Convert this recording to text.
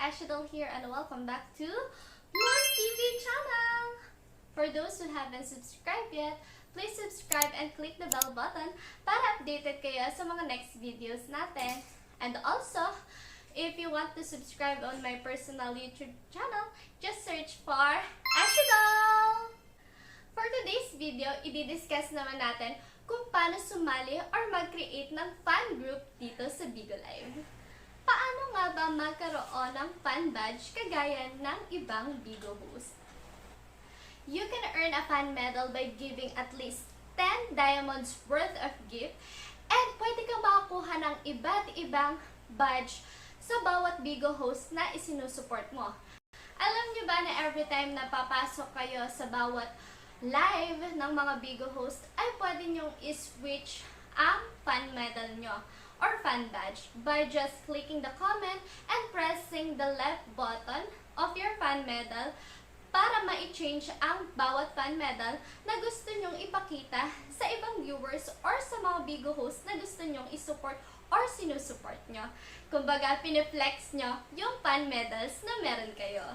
Ashidol here and welcome back to Mon TV channel! For those who haven't subscribed yet, please subscribe and click the bell button para updated kayo sa mga next videos natin. And also, if you want to subscribe on my personal YouTube channel, just search for Ashidol! For today's video, i-discuss naman natin kung paano sumali or mag-create ng fan group dito sa Bigo Live. Paano nga ba magkaroon ng fan badge kagaya ng ibang Bigo host? You can earn a fan medal by giving at least 10 diamonds worth of gift and pwede kang makakuha ng iba't ibang badge sa bawat Bigo host na isinusuport mo. Alam niyo ba na every time na papasok kayo sa bawat live ng mga Bigo host ay pwede nyong i-switch ang fan medal nyo or fan badge by just clicking the comment and pressing the left button of your fan medal para ma-change ang bawat fan medal na gusto nyong ipakita sa ibang viewers or sa mga Bigo host na gusto nyong isupport or sinusupport nyo. Kumbaga, piniflex nyo yung fan medals na meron kayo.